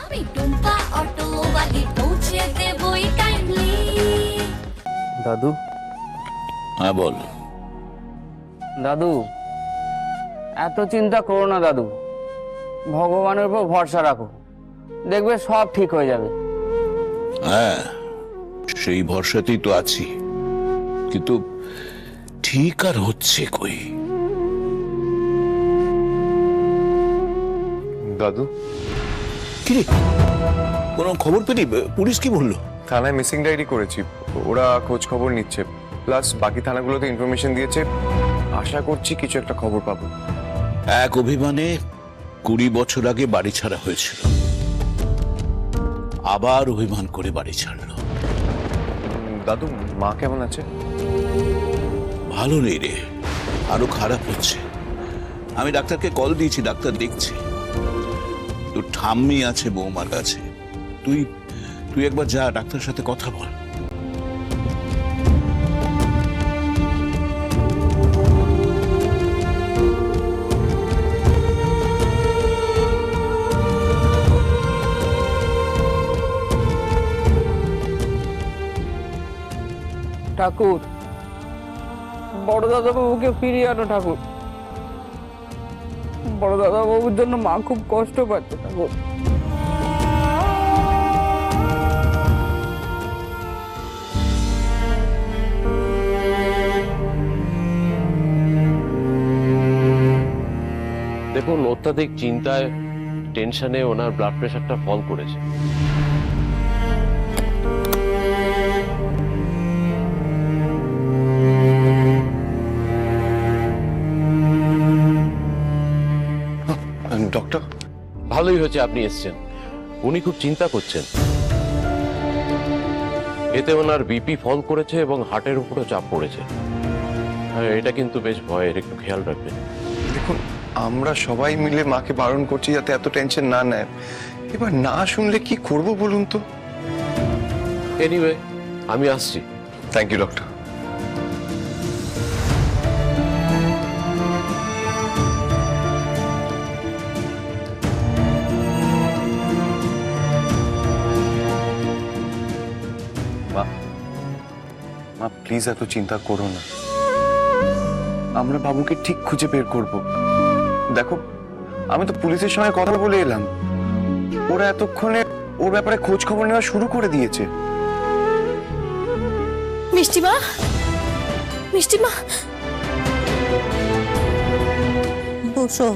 আমি টুম্পা অটোওয়ালি পৌঁছে দেবই টাইমলি। দাদু, হ্যাঁ বল। দাদু এত চিন্তা করো না দাদু, ভগবানের উপর ভরসা রাখো, দেখবে সব ঠিক হয়ে যাবে। হ্যাঁ, সেই ভরসাতেই তো আছি, কিন্তু ঠিক আর হচ্ছে কই। দাদু, কিরে, কোনো খবর পেলি? পুলিশ কি বললো? থানায় মিসিং ডায়েরি করেছি, ওরা খোঁজ খবর নিচ্ছে, প্লাস বাকি থানাগুলোতে ইনফরমেশন দিয়েছে। আশা করছি কিছু একটা খবর পাবো। এক অভিমানে 20 বছর আগে বাড়ি ছাড়া হয়েছিল, আবার অভিমান করে বাড়ি ছাড়লো। দাদু, মা কেমন আছে? ভালো নেই রে, আরো খারাপ হচ্ছে। আমি ডাক্তারকে কল দিয়েছি, ডাক্তার দেখছে। তো ঠাম্মি আছে বৌমার কাছে, তুই তুই একবার যা, ডাক্তারের সাথে কথা বল। ঠাকুর, বড় দাদা বাবুকে ফিরিয়ে আনো ঠাকুর। বড় দাদা বাবুর জন্য মা খুব কষ্ট পাচ্ছে ঠাকুর। দেখুন, অত্যাধিক চিন্তায়, টেনশনে ওনার ব্লাড প্রেশারটা ফল করেছে। ডক্টর, ভালোই হয়েছে আপনি এসেছেন। উনি খুব চিন্তা করছেন, এতে ওনার বিপি ফল করেছে এবং হার্টের উপরও চাপ পড়েছে। হ্যাঁ, এটা কিন্তু বেশ ভয়ের, একটু খেয়াল রাখবেন। দেখুন, আমরা সবাই মিলে মাকে বারণ করছি যাতে এত টেনশন না নেয়। এবার না শুনলে কি করব বলুন তো? এনিওয়ে, আমি আসছি। Thank you doctor. মা, মা প্লিজ এত চিন্তা করো না, আমরা বাবুকে ঠিক খুঁজে বের করব। দেখো, আমি তো পুলিশের সঙ্গে কথা বলে এলাম, ওরা এতক্ষণে ওর ব্যাপারে খোঁজ খবর নেওয়া শুরু করে দিয়েছে। মিষ্টিমা, মিষ্টিমা, বসো।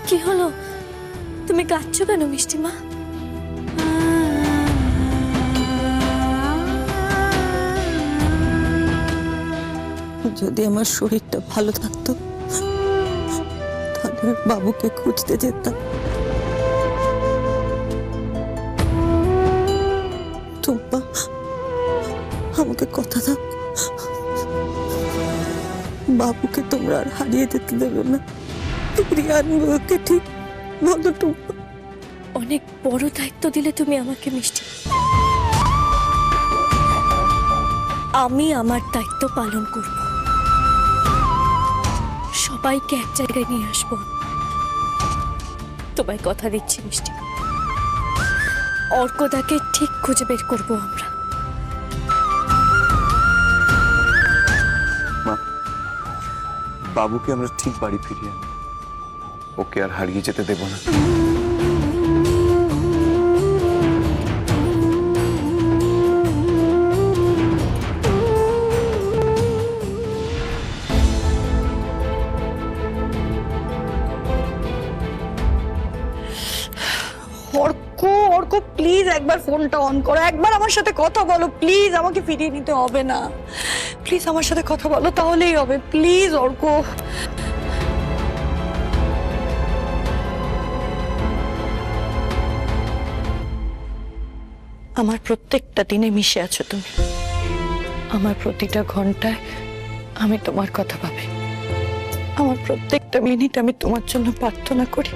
কি হলো? তুমি কাঁদছো কেন মিষ্টিমা? যদি আমার শরীরটা ভালো থাকতো তাহলে বাবুকে খুঁজতে যেতাম। টুম্পা, আমাকে কথা দাও, বাবুকে তোমরা আর হারিয়ে যেতে দেবে না। ফিরিয়ে আনবো ওকে, ঠিক বলো টুম্পা? অনেক বড় দায়িত্ব দিলে তুমি আমাকে মিষ্টি। আমি আমার দায়িত্ব পালন করব, সবাইকে এক জায়গায় নিয়ে আসবো। তোমায় কথা দিচ্ছি মিষ্টি, অর্কদাকে ঠিক খুঁজে বের করবো আমরা। মা, বাবুকে আমরা ঠিক বাড়ি ফিরিয়ে আনবো, ওকে আর হারিয়ে যেতে দেব না। অর্ক প্লিজ একবার ফোনটা অন করো, একবার আমার সাথে কথা বলো প্লিজ। আমাকে ফিরিয়ে নিতে হবে না, প্লিজ আমার সাথে কথা বলো, তাহলেই হবে। প্লিজ অর্ক। আমার প্রত্যেকটা দিনে মিশে আছো তুমি, আমার প্রতিটা ঘন্টায় আমি তোমার কথা ভাবি, আমার প্রত্যেকটা মিনিট আমি তোমার জন্য প্রার্থনা করি,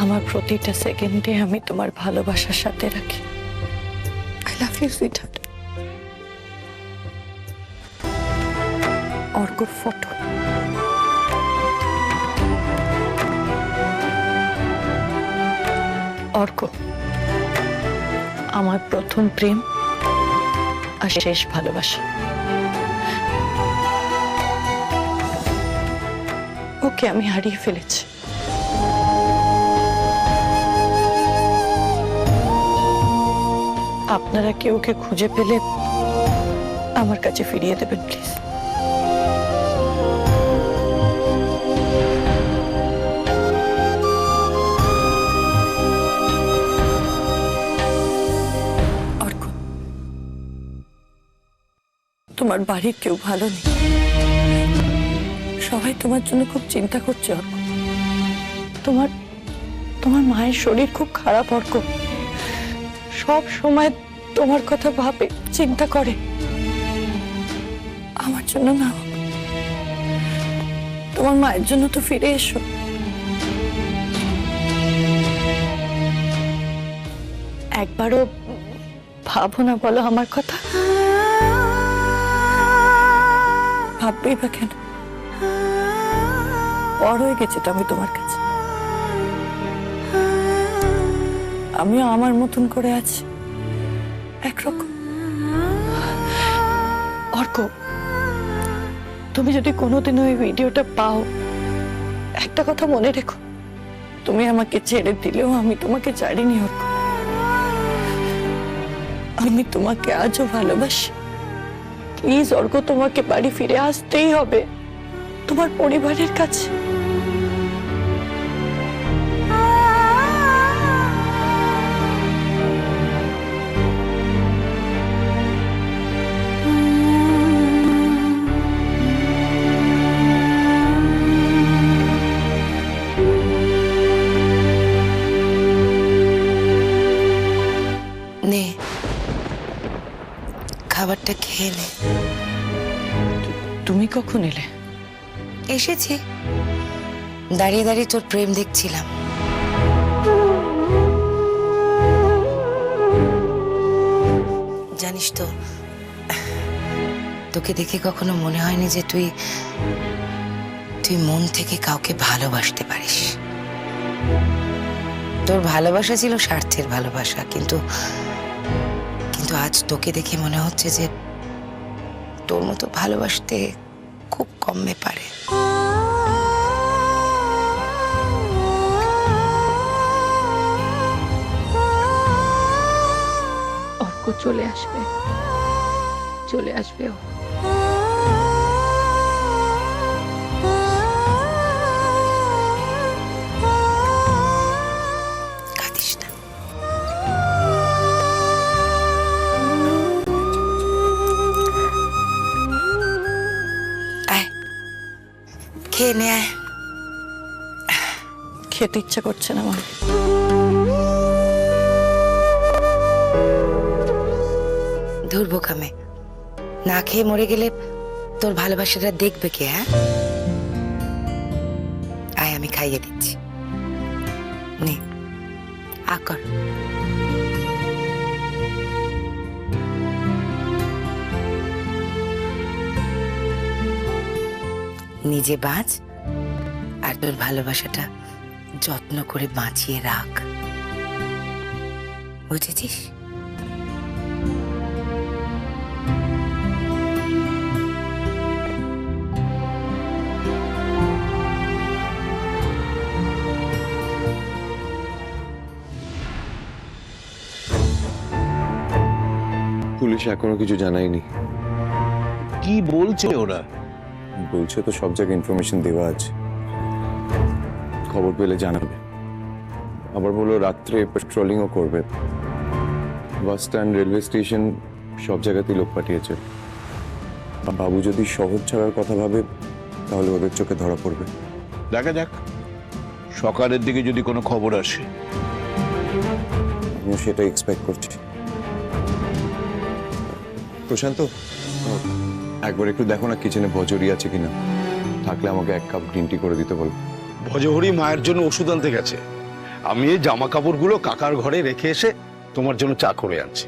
আমার প্রতিটা সেকেন্ডে আমি তোমার ভালোবাসার সাথে রাখি। I love you sweetheart. অর্কর ফটো। অর্ক আমার প্রথম প্রেম আর শেষ ভালোবাসা। ওকে আমি হারিয়ে ফেলেছি। আপনারা কেউ ওকে খুঁজে পেলে আমার কাছে ফিরিয়ে দেবেন প্লিজ। অর্ক, তোমার বাড়ির কেউ ভালো নেই, সবাই তোমার জন্য খুব চিন্তা করছে। অর্ক, তোমার তোমার মায়ের শরীর খুব খারাপ। অর্ক, সব সময় তোমার কথা ভাবে, চিন্তা করে। আমার জন্য না, তোমার মায়ের জন্য তো ফিরে এসো। একবারও ভাবো না বলো আমার কথা? ভাববেই বা কেন? বড় হয়ে গেছি তো আমি তোমার কাছে। আমিও আমার মতন করে আছি একরকম। অর্ক, তুমি যদি কোনোদিন ওই ভিডিওটা পাও, একটা কথা মনে রেখো, তুমি আমাকে ছেড়ে দিলেও আমি তোমাকে ছাড়িনি। অর্ক, আমি তোমাকে আজও ভালোবাসি। প্লিজ অর্ক, তোমাকে বাড়ি ফিরে আসতেই হবে, তোমার পরিবারের কাছে। নে, খাবারটা খেয়ে নে। তুমি কখন এলে? এসেছি, দাঁড়িয়ে দাঁড়িয়ে তোর প্রেম দেখছিলাম। জানিস তো, তোকে দেখে কখনো মনে হয়নি যে তুই মন থেকে কাউকে ভালোবাসতে পারিস। তোর ভালোবাসা ছিল স্বার্থের ভালোবাসা, কিন্তু আজ তোকে দেখে মনে হচ্ছে যে তোর মতো ভালোবাসতে খুব কমে পারে। অর্ক চলে আসবে, চলে আসবে ও। কাঁদিস না। আয়, খেয়ে নে আয়। খেতে ইচ্ছা করছে না আমার। ধুর বোকামে, না খেয়ে মরে গেলে তোর ভালোবাসাটা দেখবে কে? হ্যাঁ, আয় আমি খাইয়ে দিচ্ছি। নে, আকর। নিজে বাঁচ আর তোর ভালোবাসাটা যত্ন করে বাঁচিয়ে রাখ, বুঝেছিস? পুলিশ এখনো কিছু জানায়নি। কি বলছে ওরা? বলছে তো সব জায়গায় ইনফরমেশন দেওয়া আছে, খবর পেলে জানাবে। আবার বললো রাত্রে পেট্রোলিংও করবে। বাস স্ট্যান্ড, রেলওয়ে স্টেশন সব জায়গাতেই লোক পাঠিয়েছে। বাবু যদি শহর ছাড়ার কথা ভাবে তাহলে ওদের চোখে ধরা পড়বে। দেখা যাক, সকালের দিকে যদি কোনো খবর আসে। আমিও সেটা এক্সপেক্ট করছি। প্রশান্ত, একবার একটু দেখো না কিচেনে ভজরি আছে কিনা, থাকলে আমাকে 1 কাপ গ্রিন টি করে দিতে বলো। ভজহরি মায়ের জন্য ওষুধ আনতে গেছে। আমি এই জামা কাপড়গুলো কাকার ঘরে রেখে এসে তোমার জন্য চা করে আনছি।